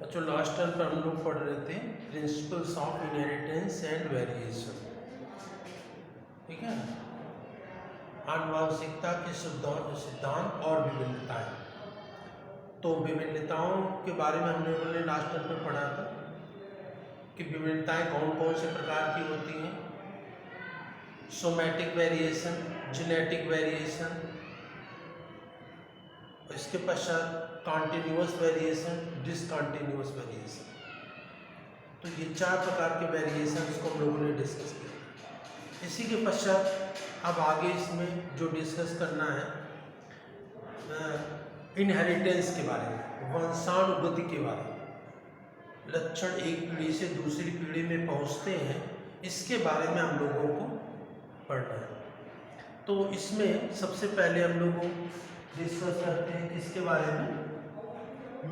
बच्चों last time पर हम लोग पढ़ रहे थे principles of inheritance and variation, ठीक है, आनुवंशिकता के सिद्धांत और विभिन्नताएं। तो विभिन्नताओं के बारे में हमने बोले लास्ट टाइम पर पढ़ा था कि विभिन्नताएं कौन कौन से प्रकार की होती हैं। सोमैटिक वेरिएशन, जेनेटिक वेरिएशन, इसके पश्चात कॉन्टिन्यूअस वेरिएशन, डिसकॉन्टिन्यूअस वेरिएशन। तो ये 4 प्रकार के वेरिएशन को हम लोगों ने डिस्कस किया। इसी के पश्चात अब आगे इसमें जो डिस्कस करना है इनहेरिटेंस के बारे में, वंशानुगति के बारे में। लक्षण एक पीढ़ी से दूसरी पीढ़ी में पहुंचते हैं, इसके बारे में हम लोगों को पढ़ना है। तो इसमें सबसे पहले हम लोग डिस्कस करते हैं किसके बारे में,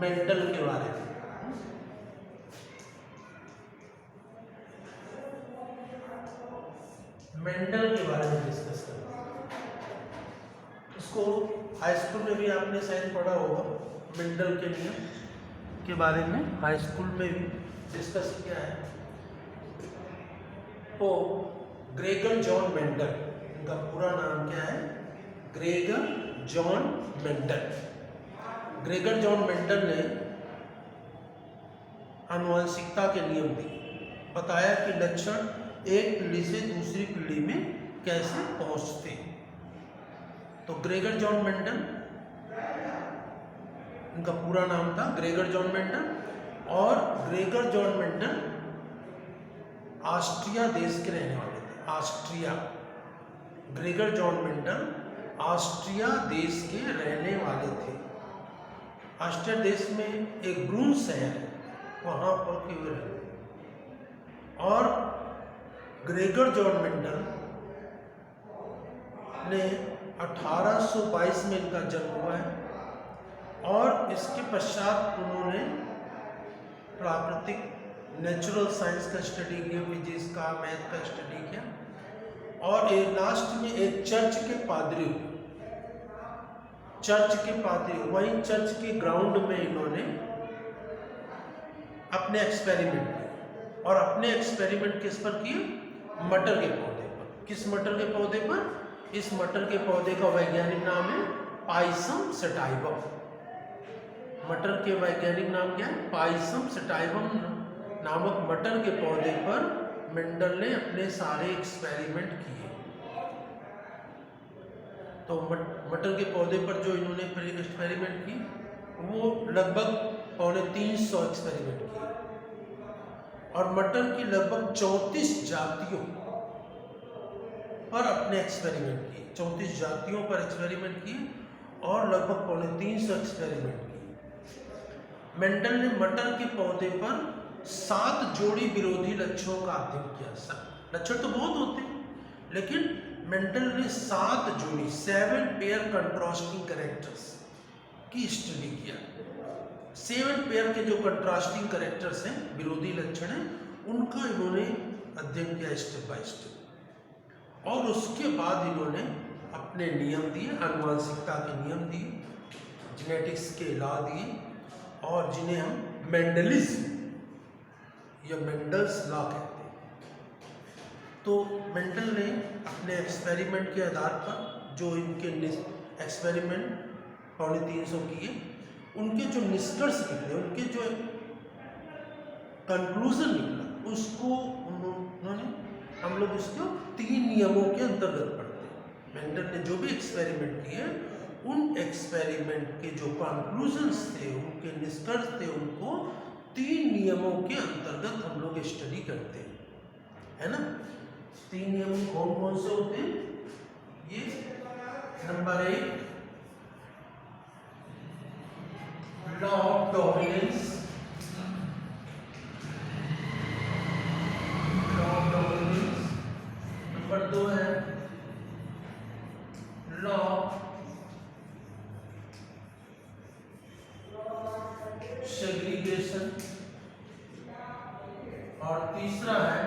मेंडल के बारे में। मेंडल के बारे में डिस्कस करते हैं। इसको हाई स्कूल में भी आपने शायद पढ़ा होगा, मेंडल के नियम के बारे में हाई स्कूल में भी डिस्कस किया है। तो ग्रेगर जॉन मेंडल, इनका पूरा नाम क्या है, Gregor John Mendel. Gregor John Mendel ने आनुवंशिकता के नियम दिए, बताया कि लक्षण एक पीढ़ी से दूसरी पीढ़ी में कैसे पहुंचते हैं। तो ग्रेगर जॉन मेंडल, इनका पूरा नाम था ग्रेगर जॉन मेंडल, और ग्रेगर जॉन मेंडल ऑस्ट्रिया देश के रहने वाले थे। Austria, Gregor John Mendel Austria देश के रहने वाले थे। ऑस्ट्रिया देश में एक ब्रून शहर है, वहाँ पर केवल है। और ग्रेगर जॉन मेंडल ने 1822 में इनका जन्म हुआ है, और इसके पश्चात उन्होंने प्राकृतिक नेचुरल साइंस का स्टडी किया, फिजिक्स का, मैथ का स्टडी किया, और एक लास्ट में एक चर्च के पादरी, वहीं चर्च के ग्राउंड में इन्होंने अपने एक्सपेरिमेंट किए। और अपने एक्सपेरिमेंट किस पर किए, मटर के पौधे पर। किस मटर के पौधे पर, इस मटर के पौधे का वैज्ञानिक नाम है पाइसम सटाइवम। मटर के वैज्ञानिक नाम क्या है, पाइसम सटाइवम नामक मटर के पौधे पर मेंडल ने अपने सारे एक्सपेरिमेंट किए। तो मटर के पौधे पर जो इन्होंने एक्सपेरिमेंट की, वो लगभग 350 एक्सपेरिमेंट किए, और मटर की लगभग 34 जातियों पर अपने एक्सपेरिमेंट किए। 34 जातियों पर एक्सपेरिमेंट किए और लगभग 350 एक्सपेरिमेंट किए। मेंडल ने मटर के पौधे पर 7 जोड़ी विरोधी लक्षणों का अध्ययन किया। लक्षण तो बहुत होते हैं, लेकिन मेंडल ने 7 जोड़ी 7 पेयर कंट्रास्टिंग कैरेक्टर्स की स्टडी किया। 7 पेयर के जो कंट्रास्टिंग कैरेक्टर्स हैं, विरोधी लक्षण हैं, उनका इन्होंने अध्ययन किया स्टेप बाय स्टेप। और उसके बाद इन्होंने अपने नियम दिए, आनुवंशिकता के नियम दिए, जेनेटिक्स के लॉ दिए, और जिन्हें हम मेंडलिज्म या मेंडल्स लॉ कहते हैं। तो मेंडल ने अपने एक्सपेरिमेंट के आधार पर जो इनके एक्सपेरिमेंट 350 किए, उनके जो निष्कर्ष निकले, उनके जो कंक्लूजन निकला, उसको उन्होंने, हम लोग उसको 3 नियमों के अंतर्गत पढ़ते हैं। मेंडल ने जो भी एक्सपेरिमेंट किए, उन एक्सपेरिमेंट के जो कंक्लूजन्स थे, उनके निष्कर्ष थे, उनको 3 नियमों के अंतर्गत हम लोग स्टडी करते हैं, है ना। 3 नियम कौन कौन से होते हैं, ये number 1 law of dominance, number 2 है लॉ सेग्रीगेशन, और तीसरा है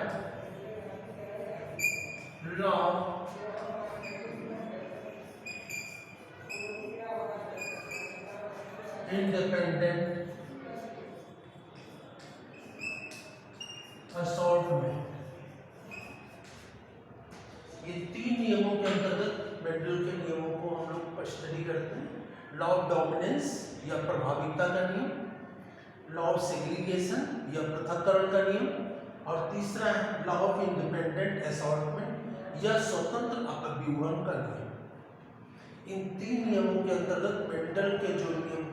लॉ इंडिपेंडेंट ऑफ डोमिनेंस या प्रभाविता का नियम, लॉ ऑफ सेग्रीगेशन या पृथक्करण का नियम, और तीसरा है लॉ ऑफ इंडिपेंडेंट असॉर्टमेंट या स्वतंत्र अपव्यूहन का नियम। इन 3 नियमों के अंतर्गत मेंडल के जो नियम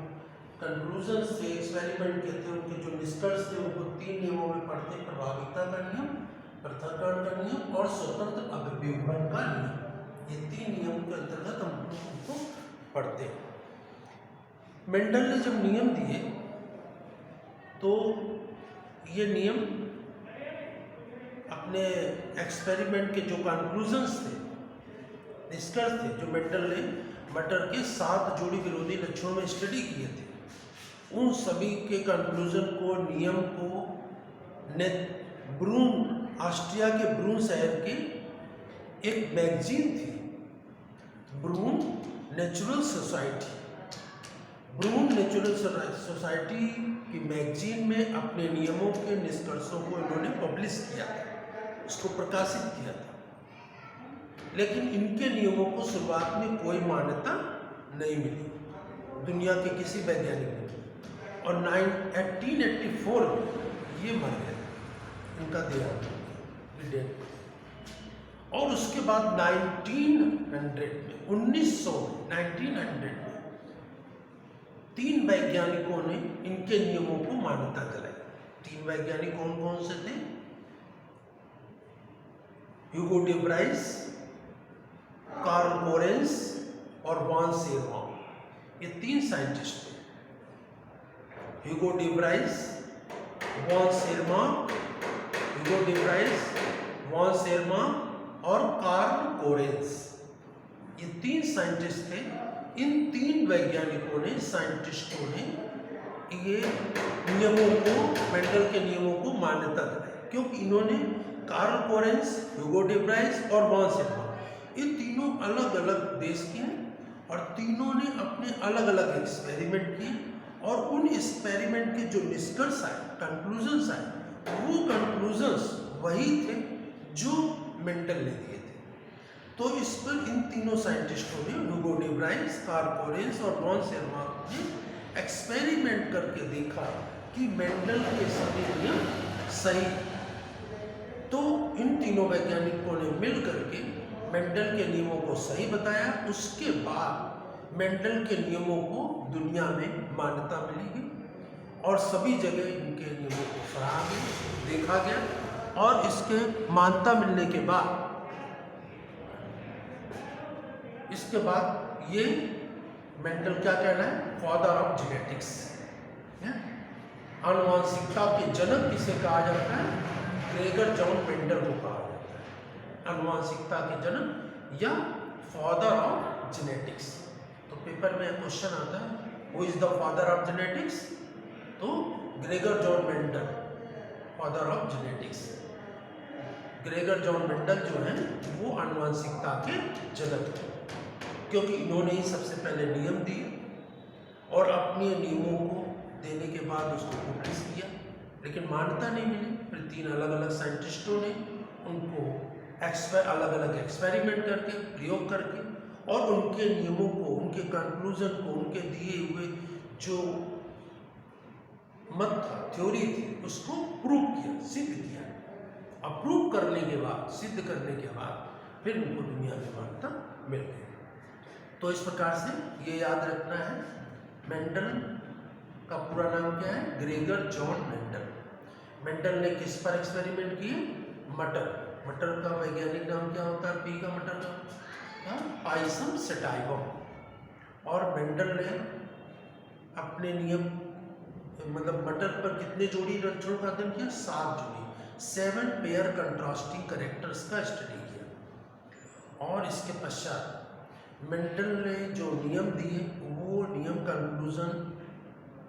कंक्लूजन थे, एक्सपेरिमेंट के थे, उनके जो निष्कर्ष थे, उनको 3 नियमों में पढ़ते, प्रभाविता का नियम, पृथक्करण का नियम और स्वतंत्र अपव्यूहन का नियम। ये 3 नियमों के अंतर्गत हम उनको पढ़ते हैं। मेंडल ने जब नियम दिए तो ये नियम अपने एक्सपेरिमेंट के जो कंक्लूजन्स थे, निष्कर्ष थे, जो मेंडल ने मटर के 7 जोड़ी विरोधी लक्षणों में स्टडी किए थे, उन सभी के कंक्लूजन को, नियम को ब्रून, ऑस्ट्रिया के ब्रून शहर के एक मैगजीन थी, ब्रून नेचुरल सोसाइटी, ब्रून नेचुरल सोसाइटी की मैगजीन में अपने नियमों के निष्कर्षों को इन्होंने पब्लिश किया था, उसको प्रकाशित किया था। लेकिन इनके नियमों को शुरुआत में कोई मान्यता नहीं मिली दुनिया के किसी वैज्ञानिक को, और 1884 में ये मर गए, इनका देहांत हो गया। और उसके बाद 1900 में 3 वैज्ञानिकों ने इनके नियमों को मान्यता दिलाई। 3 वैज्ञानिक कौन कौन से थे? Hugo de Vries, Carl Correns और वॉन सेरमाउ, ये 3 साइंटिस्ट थे। Hugo de Vries, von Tschermak, Hugo de Vries, von Tschermak और कार्ल कोरेंस, ये 3 साइंटिस्ट थे। इन 3 वैज्ञानिकों ने, साइंटिस्टों ने ये नियमों को, मेंडल के नियमों को मान्यता दिलाई, क्योंकि इन्होंने Carl Correns, Hugo de Vries और वॉन सेरमाउ, ये तीनों अलग अलग देश के हैं और तीनों ने अपने अलग अलग एक्सपेरिमेंट किए, और उन एक्सपेरिमेंट के जो निष्कर्ष आए, कंक्लूजन्स आए, वो कंक्लूजन्स वही थे जो मेंडल ने दिए थे। तो इस पर इन तीनों साइंटिस्टों ने, Hugo de Vries, Carl Correns और वॉन सेरमाउ ने एक्सपेरिमेंट करके देखा कि मेंडल के सभी नियम सही। तो इन तीनों वैज्ञानिकों ने मिल करके मेंडल के नियमों को सही बताया। उसके बाद मेंडल के नियमों को दुनिया में मान्यता मिली गई और सभी जगह इनके नियमों को सराहा गया, देखा गया, और इसके मान्यता मिलने के बाद ये मेंडल क्या कहना है? Father of genetics. आनुवांशिकता के जनक किसे कहा जाता है? ग्रेगर जॉन मेंडल को कहा जाता है आनुवांशिकता के जनक या फादर ऑफ जेनेटिक्स। तो पेपर में क्वेश्चन आता है, who is the father of genetics? तो Gregor John Mendel, father of genetics. Gregor John Mendel जो है वो आनुवांशिकता के जनक थे, क्योंकि इन्होंने ही सबसे पहले नियम दिए और अपने नियमों को देने के बाद उसको पब्लिश किया, लेकिन मान्यता नहीं मिली। फिर 3 अलग अलग साइंटिस्टों ने उनको अलग अलग एक्सपेरिमेंट करके, प्रयोग करके, और उनके नियमों को, उनके कंक्लूजन को, उनके दिए हुए जो मत था, थ्योरी थी, उसको प्रूव किया, सिद्ध किया। अप्रूव करने के बाद, सिद्ध करने के बाद फिर उनको दुनिया में मान्यता मिल गई। तो इस प्रकार से ये याद रखना है, मेंडल का पूरा नाम क्या है? Gregor John Mendel. मेंडल ने किस पर एक्सपेरिमेंट किए? मटर। मटर का वैज्ञानिक नाम क्या होता है? पी का मटर का पाइसम सेटाइवम। और मेंडल ने अपने नियम, मतलब मटर पर कितने जोड़ी लक्षणों का अध्ययन किया? 7 जोड़ी, 7 पेयर कंट्रास्टिंग कैरेक्टर्स का स्टडी किया। और इसके पश्चात मेंडल ने जो नियम दिए, वो नियम कंक्लूजन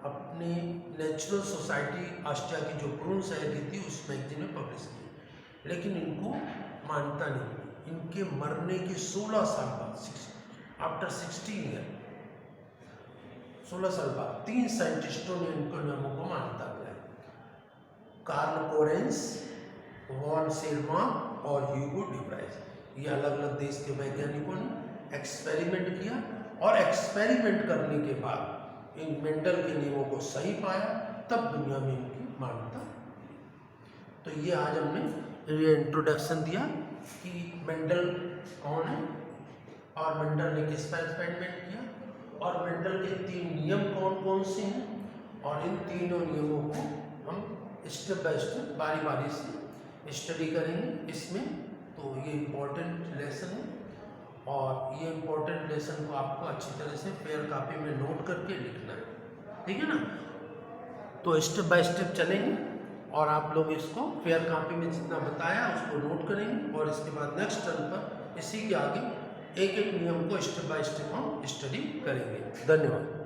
अपने नेचुरल सोसाइटी ऑस्ट्रिया की जो ब्रून शहर की थी उस मैगजीन में पब्लिश की, लेकिन इनको मान्यता नहीं मिली। इनके मरने के 16 साल बाद, आफ्टर 16 ईयर, 16 साल बाद 3 साइंटिस्टों ने इनको नियमों को मान्यता दिलाई, कार्ल कोरेंस, वॉन सेरमाउ और ह्यूगो डे ब्राइस। ये अलग अलग देश के वैज्ञानिकों ने एक्सपेरिमेंट किया और एक्सपेरिमेंट करने के बाद इन मेंडल के नियमों को सही पाया, तब दुनिया में इनकी मान्यता। तो ये आज हमने ये इंट्रोडक्शन दिया कि मेंडल कौन है और मेंडल ने किस पर एक्सपेरिमेंट किया और मेंडल के 3 नियम कौन कौन से हैं, और इन तीनों नियमों को हम स्टेप बाय स्टेप बारी बारी से स्टडी करेंगे इसमें। तो ये इम्पोर्टेंट लेसन है और ये इम्पोर्टेंट लेसन को आपको अच्छी तरह से फेयर कॉपी में नोट करके लिखना है, ठीक है ना। तो स्टेप बाय स्टेप चलेंगे और आप लोग इसको फेयर कॉपी में जितना बताया उसको नोट करेंगे और इसके बाद नेक्स्ट टर्म पर इसी के आगे एक एक नियम को स्टेप बाय स्टेप हम स्टडी करेंगे। धन्यवाद।